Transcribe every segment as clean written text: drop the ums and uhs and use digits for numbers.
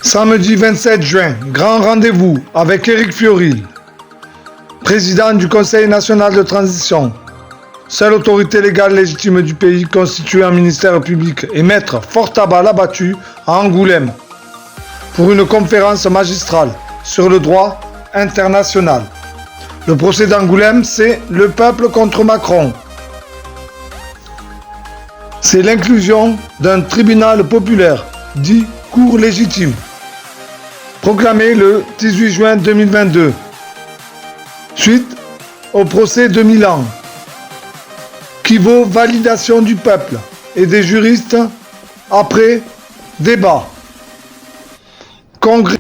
Samedi 27 juin, grand rendez-vous avec Éric Fiorilles, président du Conseil national de transition, seule autorité légale légitime du pays constituée en ministère public et maître fort à bas l'abattu à Angoulême pour une conférence magistrale sur le droit international. Le procès d'Angoulême, c'est le peuple contre Macron. C'est l'inclusion d'un tribunal populaire, dit cour légitime, proclamé le 18 juin 2022, suite au procès de Milan, qui vaut validation du peuple et des juristes après débat. Congrès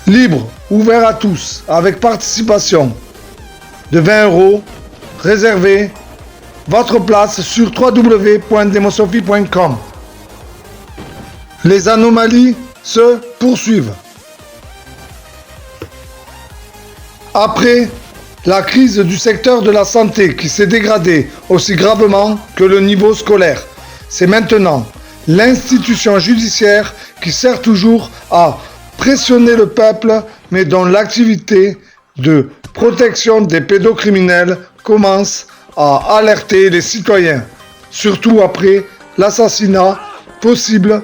libre, ouvert à tous, avec participation de 20 €, réservé votre place sur www.demosophie.com. Les anomalies se poursuivent. Après la crise du secteur de la santé qui s'est dégradée aussi gravement que le niveau scolaire, c'est maintenant l'institution judiciaire qui sert toujours à pressionner le peuple, mais dont l'activité de protection des pédocriminels commence à alerter les citoyens, surtout après l'assassinat possible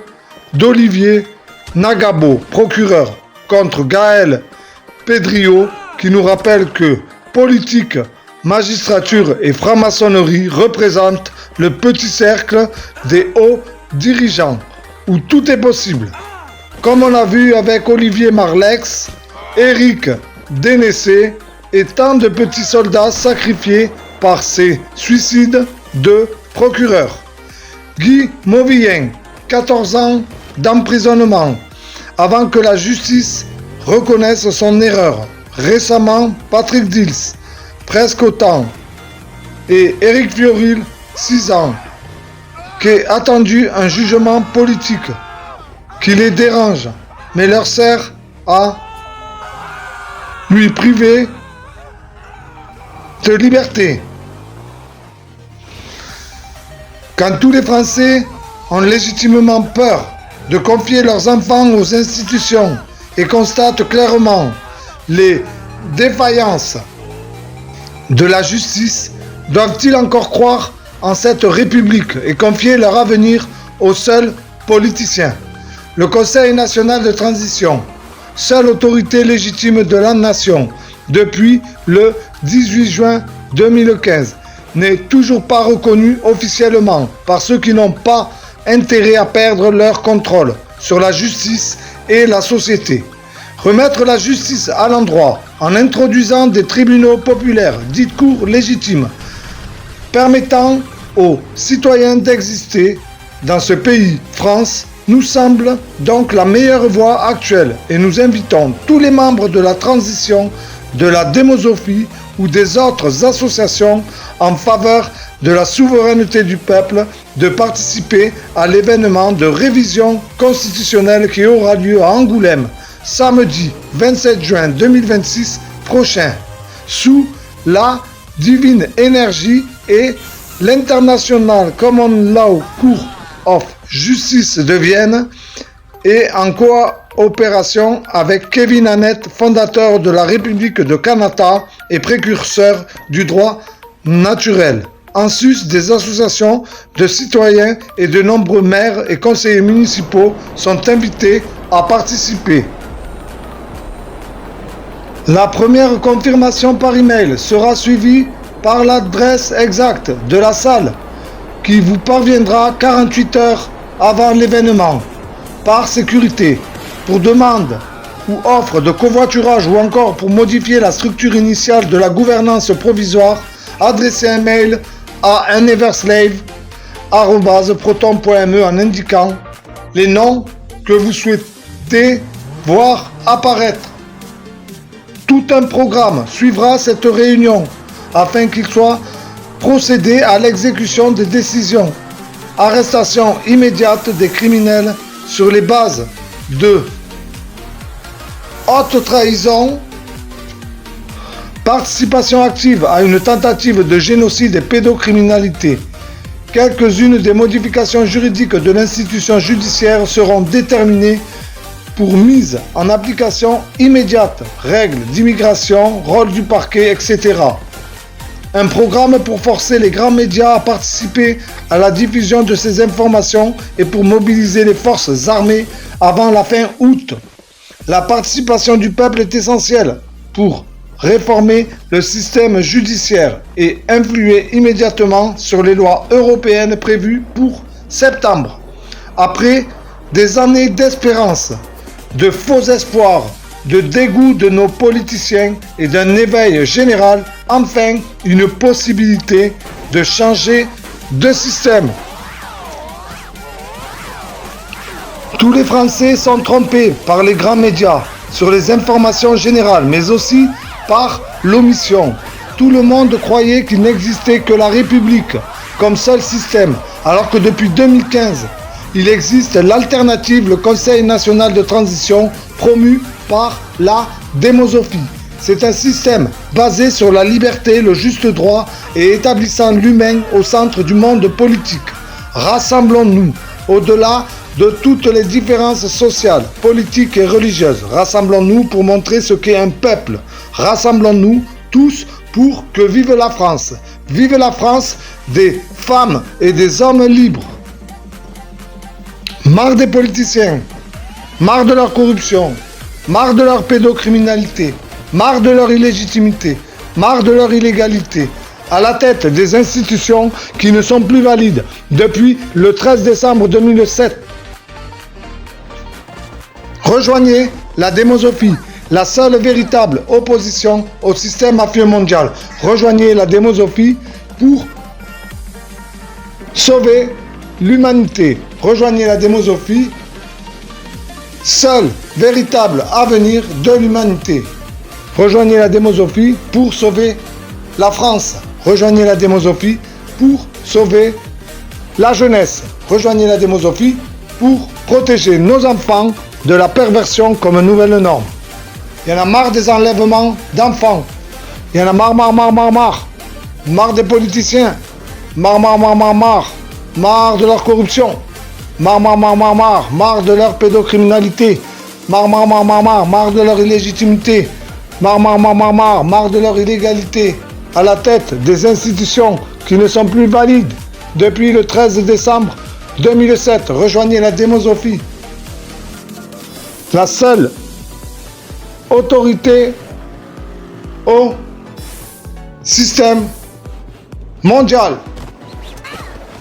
d'Olivier Nagabo, procureur, contre Gaël Pedrio, qui nous rappelle que politique, magistrature et franc-maçonnerie représentent le petit cercle des hauts dirigeants, où tout est possible. Comme on l'a vu avec Olivier Marleix, Éric Dénessé et tant de petits soldats sacrifiés par ces suicides de procureurs. Guy Mauvillien, 14 ans d'emprisonnement avant que la justice reconnaisse son erreur. Récemment, Patrick Dils, presque autant. Et Éric Fiorilles, 6 ans, qu'est attendu un jugement politique qui les dérange, mais leur sert à lui priver de liberté. Quand tous les Français ont légitimement peur de confier leurs enfants aux institutions et constatent clairement les défaillances de la justice, doivent-ils encore croire en cette République et confier leur avenir aux seuls politiciens? Le Conseil national de transition, seule autorité légitime de la nation depuis le 18 juin 2015, n'est toujours pas reconnu officiellement par ceux qui n'ont pas intérêt à perdre leur contrôle sur la justice et la société. Remettre la justice à l'endroit en introduisant des tribunaux populaires, dites cours légitimes, permettant aux citoyens d'exister dans ce pays, France, nous semble donc la meilleure voie actuelle et nous invitons tous les membres de la transition, de la démosophie ou des autres associations en faveur de la souveraineté du peuple de participer à l'événement de révision constitutionnelle qui aura lieu à Angoulême samedi 27 juin 2026 prochain, sous la divine énergie et l'International Common Law Court of Justice de Vienne et en coopération avec Kevin Annett, fondateur de la République de Canada et précurseur du droit naturel. En sus, des associations de citoyens et de nombreux maires et conseillers municipaux sont invités à participer. La première confirmation par email sera suivie par l'adresse exacte de la salle qui vous parviendra 48 heures avant l'événement. Par sécurité, pour demande ou offre de covoiturage ou encore pour modifier la structure initiale de la gouvernance provisoire, adressez un mail à uneverslave@proton.me en indiquant les noms que vous souhaitez voir apparaître. Tout un programme suivra cette réunion afin qu'il soit procédé à l'exécution des décisions. Arrestation immédiate des criminels sur les bases de haute trahison, participation active à une tentative de génocide et pédocriminalité. Quelques-unes des modifications juridiques de l'institution judiciaire seront déterminées pour mise en application immédiate, règles d'immigration, rôle du parquet, etc. Un programme pour forcer les grands médias à participer à la diffusion de ces informations et pour mobiliser les forces armées avant la fin août. La participation du peuple est essentielle pour réformer le système judiciaire et influer immédiatement sur les lois européennes prévues pour septembre. Après des années d'espérance, de faux espoirs, de dégoût de nos politiciens et d'un éveil général, enfin une possibilité de changer de système. Tous les Français sont trompés par les grands médias sur les informations générales, mais aussi par l'omission. Tout le monde croyait qu'il n'existait que la République comme seul système, alors que depuis 2015, il existe l'alternative, le Conseil national de transition, promu par la démosophie. C'est un système basé sur la liberté, le juste droit et établissant l'humain au centre du monde politique. Rassemblons-nous au-delà de toutes les différences sociales, politiques et religieuses. Rassemblons-nous pour montrer ce qu'est un peuple. Rassemblons-nous tous pour que vive la France. Vive la France des femmes et des hommes libres. Marre des politiciens, marre de leur corruption, marre de leur pédocriminalité, marre de leur illégitimité, marre de leur illégalité, à la tête des institutions qui ne sont plus valides depuis le 13 décembre 2007. Rejoignez la démosophie, la seule véritable opposition au système mafieux mondial. Rejoignez la démosophie pour sauver l'humanité. Rejoignez la démosophie, seul véritable avenir de l'humanité. Rejoignez la démosophie pour sauver la France. Rejoignez la démosophie pour sauver la jeunesse. Rejoignez la démosophie pour protéger nos enfants de la perversion comme nouvelle norme. Il y en a marre des enlèvements d'enfants. Il y en a marre. Marre des politiciens. Marre de leur corruption. Marre de leur pédocriminalité. Marre de leur illégitimité. Marre de leur illégalité. À la tête des institutions qui ne sont plus valides depuis le 13 décembre 2007. Rejoignez la démosophie. La seule autorité au système mondial.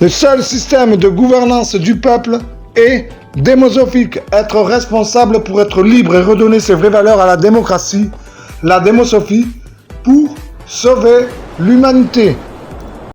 Le seul système de gouvernance du peuple est démosophique. Être responsable pour être libre et redonner ses vraies valeurs à la démocratie. La démosophie pour sauver l'humanité.